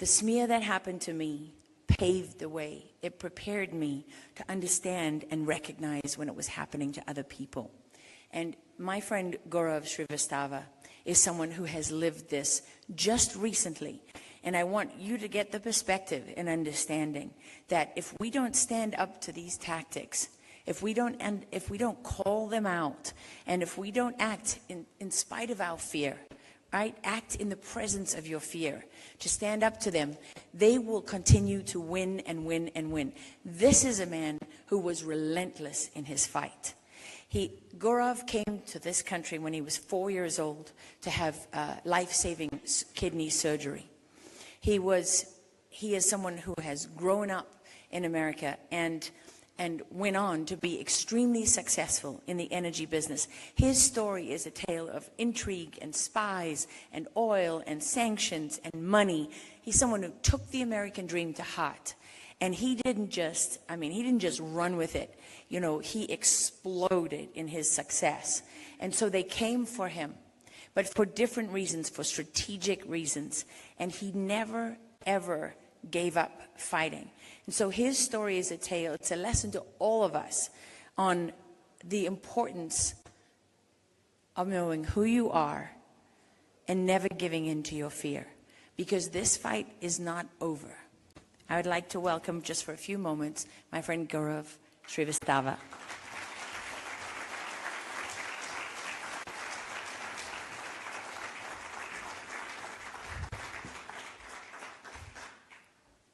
The smear that happened to me paved the way. It prepared me to understand and recognize when it was happening to other people. And my friend Gaurav Srivastava is someone who has lived this just recently. And I want you to get the perspective and understanding that if we don't stand up to these tactics, if we don't call them out, and if we don't act in spite of our fear, right? Act in the presence of your fear, to stand up to them, they will continue to win and win and win. This is a man who was relentless in his fight. Gaurav came to this country when he was 4 years old to have life-saving kidney surgery. He is someone who has grown up in America and went on to be extremely successful in the energy business. His story is a tale of intrigue and spies and oil and sanctions and money. He's someone who took the American dream to heart. And he didn't just run with it. You know, he exploded in his success. And so they came for him, but for different reasons, for strategic reasons. And he never, ever gave up fighting. And so his story is a tale, it's a lesson to all of us on the importance of knowing who you are and never giving in to your fear, because this fight is not over. I would like to welcome, just for a few moments, my friend Gaurav Srivastava.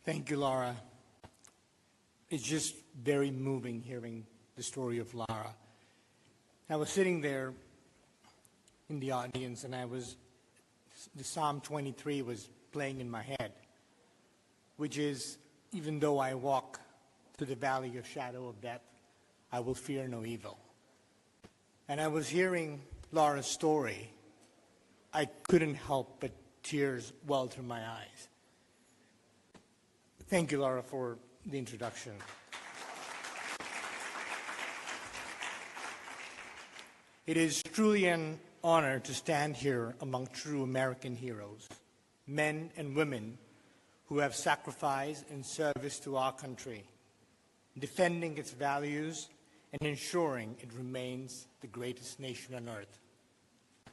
Thank you, Lara. It's just very moving hearing the story of Lara. I was sitting there in the audience, and the Psalm 23 was playing in my head, which is, even though I walk through the valley of shadow of death, I will fear no evil. And I was hearing Lara's story. I couldn't help but tears welled through my eyes. Thank you, Lara, for the introduction. It is truly an honor to stand here among true American heroes, men and women who have sacrificed in service to our country, defending its values and ensuring it remains the greatest nation on earth.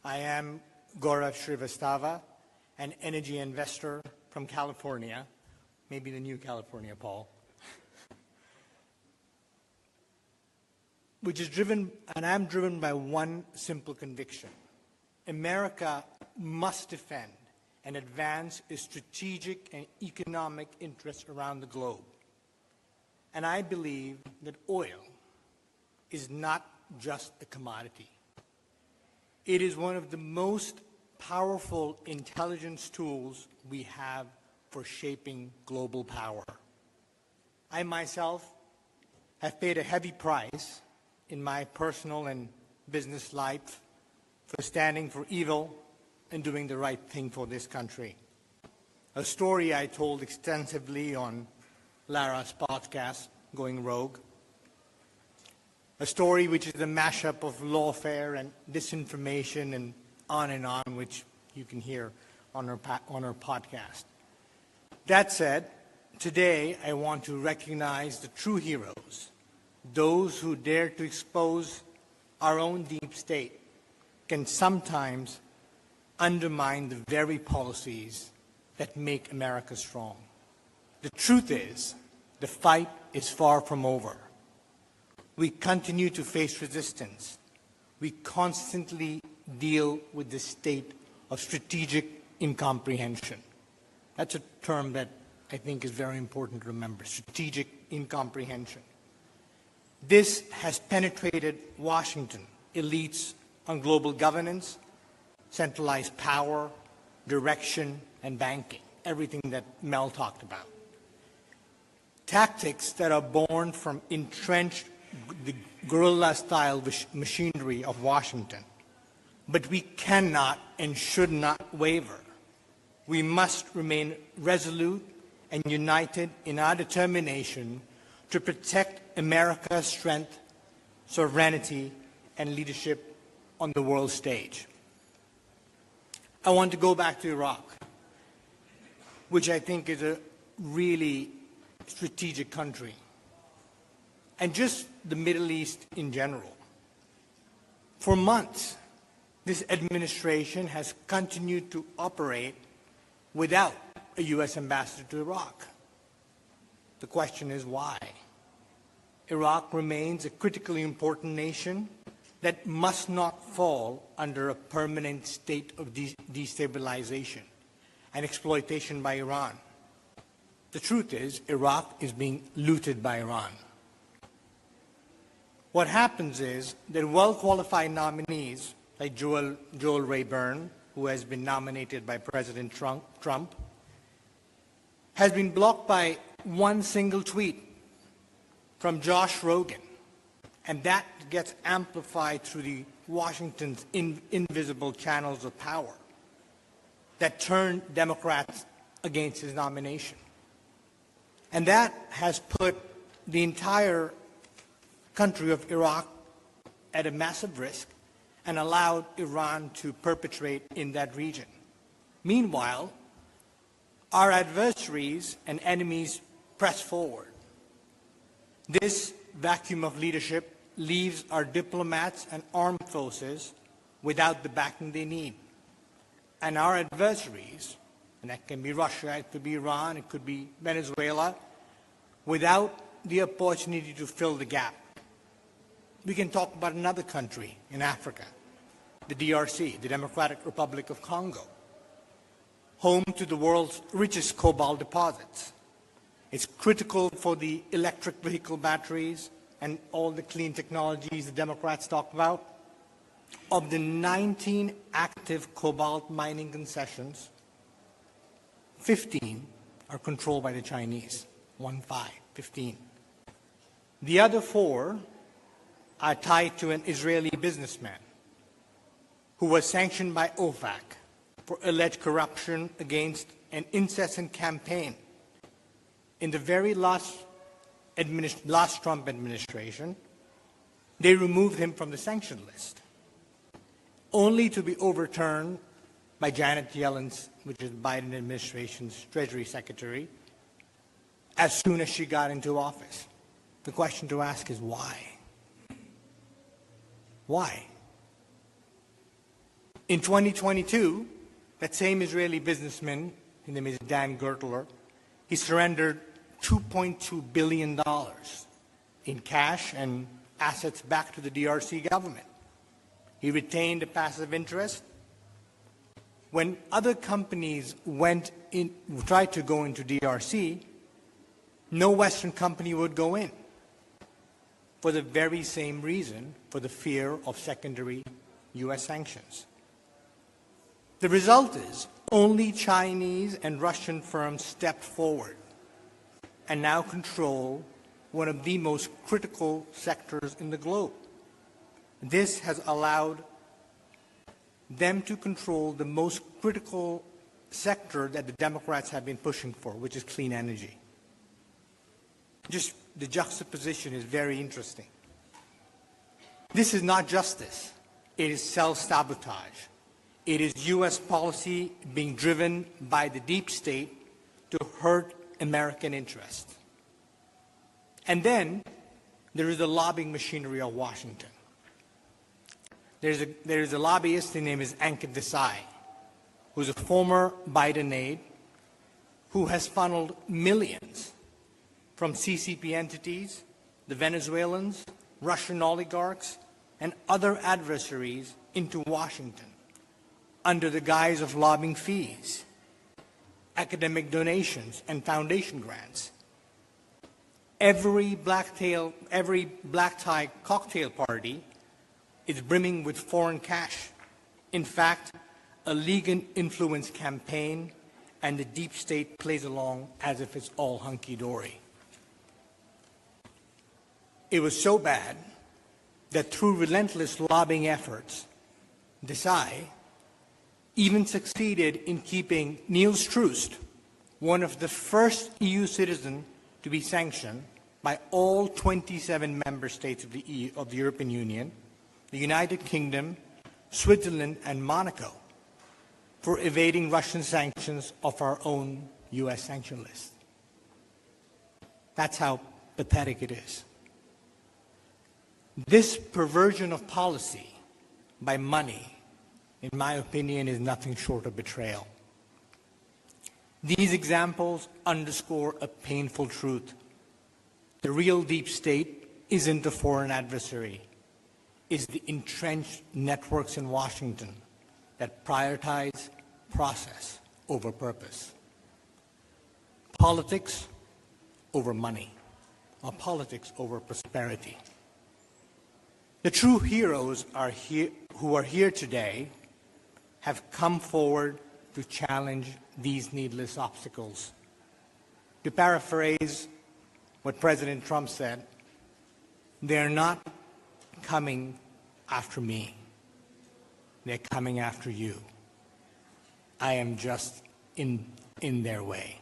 I am Gaurav Srivastava, an energy investor from California, maybe the new California, Paul, I'm driven by one simple conviction. America must defend and advance its strategic and economic interests around the globe. And I believe that oil is not just a commodity. It is one of the most powerful intelligence tools we have for shaping global power. I myself have paid a heavy price in my personal and business life for standing for evil and doing the right thing for this country. A story I told extensively on Lara's podcast, Going Rogue. A story which is a mashup of lawfare and disinformation and on, which you can hear on our podcast. That said, today I want to recognize the true heroes, those who dare to expose our own deep state can sometimes undermine the very policies that make America strong. The truth is, the fight is far from over. We continue to face resistance. We constantly deal with the state of strategic incomprehension. That's a term that I think is very important to remember, strategic incomprehension. This has penetrated Washington, elites on global governance, centralized power, direction, and banking, everything that Mel talked about. Tactics that are born from entrenched the guerrilla-style machinery of Washington. But we cannot and should not waver. We must remain resolute and united in our determination to protect America's strength, sovereignty, and leadership on the world stage. I want to go back to Iraq. which I think is a really strategic country, and just the Middle East in general. For months, this administration has continued to operate without a U.S. ambassador to Iraq. The question is why? Iraq remains a critically important nation that must not fall under a permanent state of destabilization and exploitation by Iran. The truth is, Iraq is being looted by Iran. What happens is that well-qualified nominees like Joel Rayburn, who has been nominated by President Trump, has been blocked by one single tweet from Josh Rogin, and that gets amplified through the Washington's invisible channels of power that turn Democrats against his nomination. And that has put the entire country of Iraq at a massive risk and allowed Iran to perpetrate in that region. Meanwhile, our adversaries and enemies press forward. This vacuum of leadership leaves our diplomats and armed forces without the backing they need. And our adversaries, and that can be Russia, it could be Iran, it could be Venezuela, without the opportunity to fill the gap. We can talk about another country in Africa, the DRC, the Democratic Republic of Congo, home to the world's richest cobalt deposits. It's critical for the electric vehicle batteries and all the clean technologies the Democrats talk about. Of the 19 active cobalt mining concessions, 15 are controlled by the Chinese. 15. The other 4 are tied to an Israeli businessman who was sanctioned by OFAC for alleged corruption against an incessant campaign. In the very last Trump administration, they removed him from the sanction list, only to be overturned by Janet Yellen's, which is Biden administration's Treasury Secretary, as soon as she got into office. The question to ask is why? Why? In 2022, that same Israeli businessman, his name is Dan Gertler, he surrendered $2.2 billion in cash and assets back to the DRC government. He retained a passive interest. When other companies tried to go into DRC, no Western company would go in for the very same reason, for the fear of secondary U.S. sanctions. The result is only Chinese and Russian firms stepped forward and now control one of the most critical sectors in the globe. This has allowed them to control the most critical sector that the Democrats have been pushing for, which is clean energy. Just the juxtaposition is very interesting. This is not justice. It is self-sabotage. It is U.S. policy being driven by the deep state to hurt American interests. And then there is the lobbying machinery of Washington. There is a lobbyist, his name is Ankit Desai, who's a former Biden aide, who has funneled millions from CCP entities, the Venezuelans, Russian oligarchs, and other adversaries into Washington under the guise of lobbying fees, academic donations, and foundation grants. Every black tie cocktail party is brimming with foreign cash. In fact, a legal influence campaign, and the deep state plays along as if it's all hunky-dory. It was so bad that through relentless lobbying efforts, Desai even succeeded in keeping Niels Troost, one of the first EU citizens to be sanctioned by all 27 member states of the European Union, the United Kingdom, Switzerland, and Monaco, for evading Russian sanctions of our own U.S. sanction list. That's how pathetic it is. This perversion of policy by money, in my opinion, is nothing short of betrayal. These examples underscore a painful truth. The real deep state isn't a foreign adversary. It's the entrenched networks in Washington that prioritize process over purpose. Politics over money, or politics over prosperity. The true heroes who are here today have come forward to challenge these needless obstacles. To paraphrase what President Trump said, they're not coming after me. They're coming after you. I am just in their way.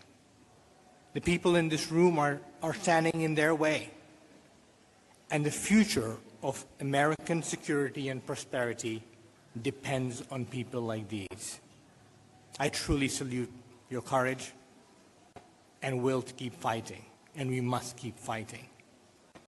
The people in this room are standing in their way. And the future of American security and prosperity depends on people like these. I truly salute your courage and will to keep fighting, and we must keep fighting.